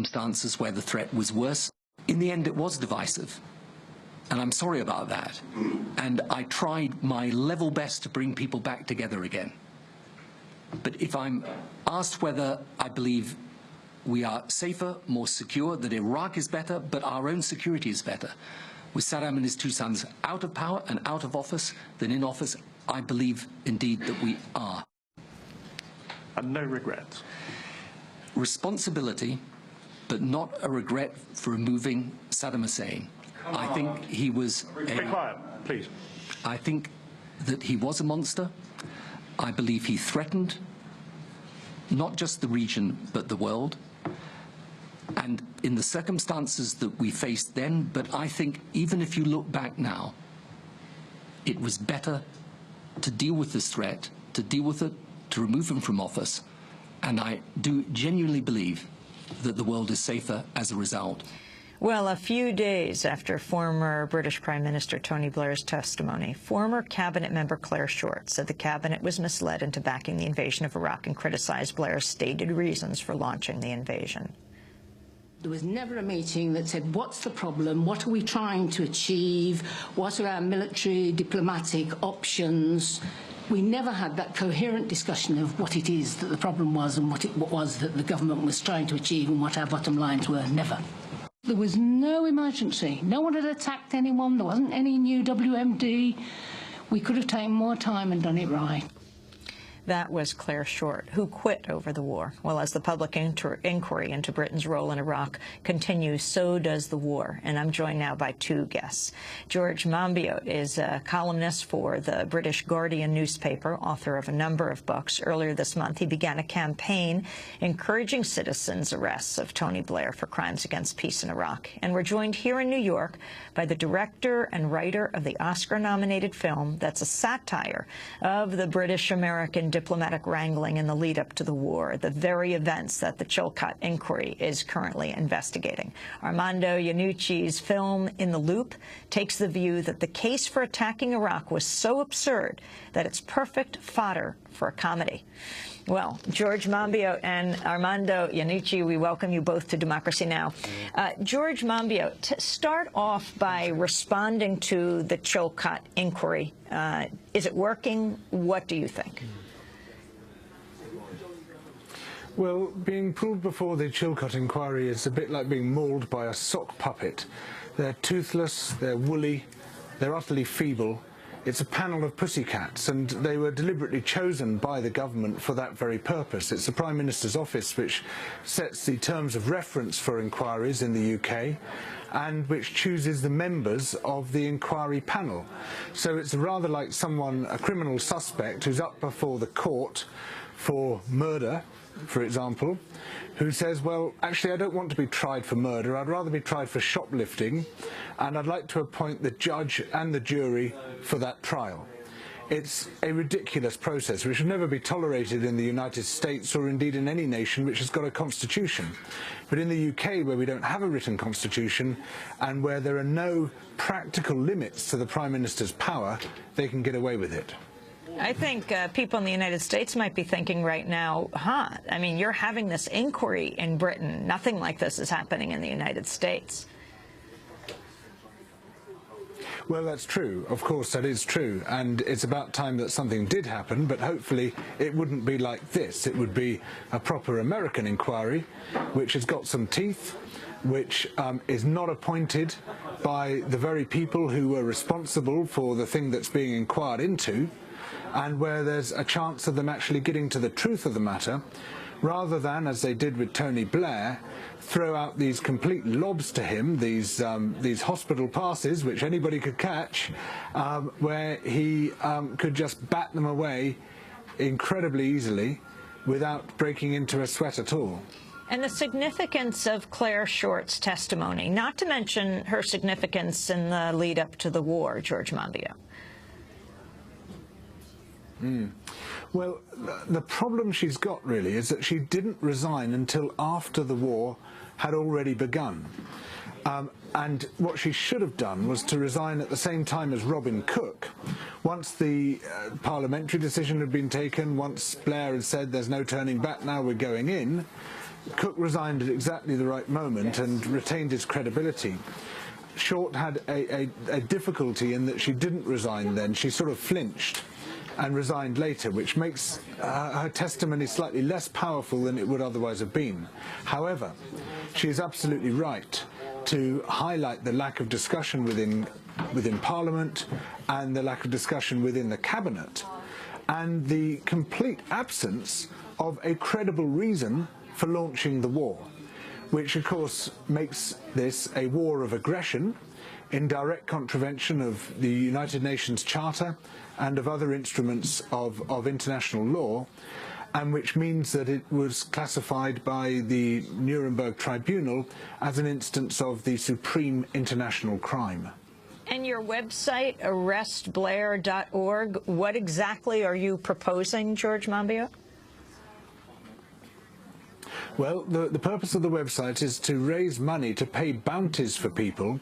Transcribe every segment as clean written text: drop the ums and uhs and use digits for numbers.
circumstances where the threat was worse. In the end, it was divisive. And I'm sorry about that. And I tried my level best to bring people back together again. But if I'm asked whether I believe we are safer, more secure, that Iraq is better, but our own security is better, with Saddam and his two sons out of power and out of office than in office, I believe indeed that we are. And no regrets? Responsibility, but not a regret for removing Saddam Hussein. I think he was Be quiet, please. I think that he was a monster. I believe he threatened not just the region, but the world. And in the circumstances that we faced then, but I think even if you look back now, it was better to deal with this threat, to deal with it, to remove him from office. And I do genuinely believe that the world is safer as a result. Well, a few days after former British Prime Minister Tony Blair's testimony, former cabinet member Claire Short said the cabinet was misled into backing the invasion of Iraq and criticized Blair's stated reasons for launching the invasion. There was never a meeting that said, what's the problem, what are we trying to achieve, what are our military, diplomatic options. We never had that coherent discussion of what it is that the problem was and what it was that the government was trying to achieve and what our bottom lines were. Never. There was no emergency. No one had attacked anyone. There wasn't any new WMD. We could have taken more time and done it right. That was Claire Short, who quit over the war. Well, as the public inquiry into Britain's role in Iraq continues, so does the war. And I'm joined now by two guests. George Monbiot is a columnist for the British Guardian newspaper, author of a number of books. Earlier this month, he began a campaign encouraging citizens' arrests of Tony Blair for crimes against peace in Iraq. And we're joined here in New York by the director and writer of the Oscar-nominated film that's a satire of the British-American diplomatic wrangling in the lead-up to the war, the very events that the Chilcot inquiry is currently investigating. Armando Iannucci's film In the Loop takes the view that the case for attacking Iraq was so absurd that it's perfect fodder for a comedy. Well, George Monbiot and Armando Iannucci, we welcome you both to Democracy Now! George Monbiot, to start off by responding to the Chilcot inquiry, is it working? What do you think? Well, being pulled before the Chilcot inquiry is a bit like being mauled by a sock puppet. They're toothless, they're woolly, they're utterly feeble. It's a panel of pussycats, and they were deliberately chosen by the government for that very purpose. It's the Prime Minister's office which sets the terms of reference for inquiries in the UK and which chooses the members of the inquiry panel. So it's rather like someone, a criminal suspect, who's up before the court for murder, for example, who says, well, actually, I don't want to be tried for murder. I'd rather be tried for shoplifting, and I'd like to appoint the judge and the jury for that trial. It's a ridiculous process which should never be tolerated in the United States or indeed in any nation which has got a constitution. But in the UK, where we don't have a written constitution and where there are no practical limits to the Prime Minister's power, they can get away with it. I think people in the United States might be thinking right now, I mean, you're having this inquiry in Britain. Nothing like this is happening in the United States. Well, that's true. Of course, that is true. And it's about time that something did happen, but hopefully it wouldn't be like this. It would be a proper American inquiry, which has got some teeth, which is not appointed by the very people who were responsible for the thing that's being inquired into, and where there's a chance of them actually getting to the truth of the matter, rather than, as they did with Tony Blair, throw out these complete lobs to him, these hospital passes, which anybody could catch, where he could just bat them away incredibly easily without breaking into a sweat at all. And the significance of Claire Short's testimony, not to mention her significance in the lead-up to the war, George Monbiot. Well, the problem she's got, really, is that she didn't resign until after the war had already begun. And what she should have done was to resign at the same time as Robin Cook. Once the parliamentary decision had been taken, once Blair had said there's no turning back, now we're going in, Cook resigned at exactly the right moment and retained his credibility. Short had a difficulty in that she didn't resign then. She sort of flinched and resigned later, which makes her testimony slightly less powerful than it would otherwise have been. However, she is absolutely right to highlight the lack of discussion within Parliament and the lack of discussion within the Cabinet and the complete absence of a credible reason for launching the war, which of course makes this a war of aggression in direct contravention of the United Nations Charter and of other instruments of international law, and which means that it was classified by the Nuremberg Tribunal as an instance of the supreme international crime. And your website, arrestblair.org, what exactly are you proposing, George Monbiot? Well, the purpose of the website is to raise money to pay bounties for people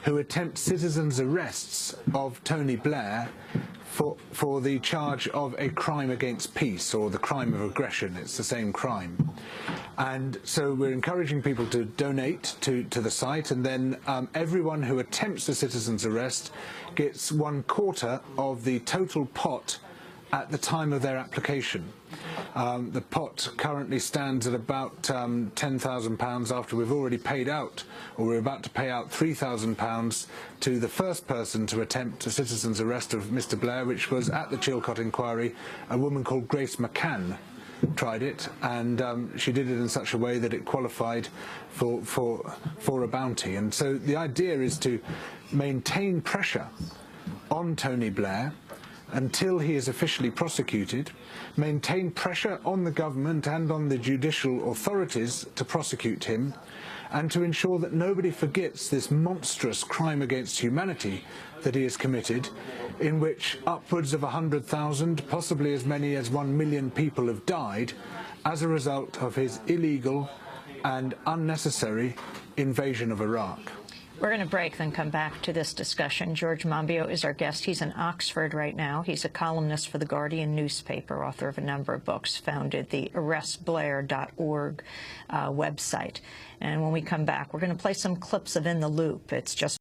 who attempt citizens' arrests of Tony Blair for the charge of a crime against peace, or the crime of aggression. It's the same crime. And so we're encouraging people to donate to the site, and then everyone who attempts a citizen's arrest gets 1/4 of the total pot at the time of their application. The pot currently stands at about £10,000 after we've already paid out, or we're about to pay out £3,000 to the first person to attempt a citizen's arrest of Mr. Blair, which was at the Chilcot inquiry. A woman called Grace McCann tried it, and she did it in such a way that it qualified for a bounty. And so the idea is to maintain pressure on Tony Blair until he is officially prosecuted, maintain pressure on the government and on the judicial authorities to prosecute him, and to ensure that nobody forgets this monstrous crime against humanity that he has committed, in which upwards of 100,000, possibly as many as 1 million people have died as a result of his illegal and unnecessary invasion of Iraq. We're going to break, then come back to this discussion. George Monbiot is our guest. He's in Oxford right now. He's a columnist for the Guardian newspaper, author of a number of books, founded the arrestblair.org website. And when we come back, we're going to play some clips of In the Loop. It's just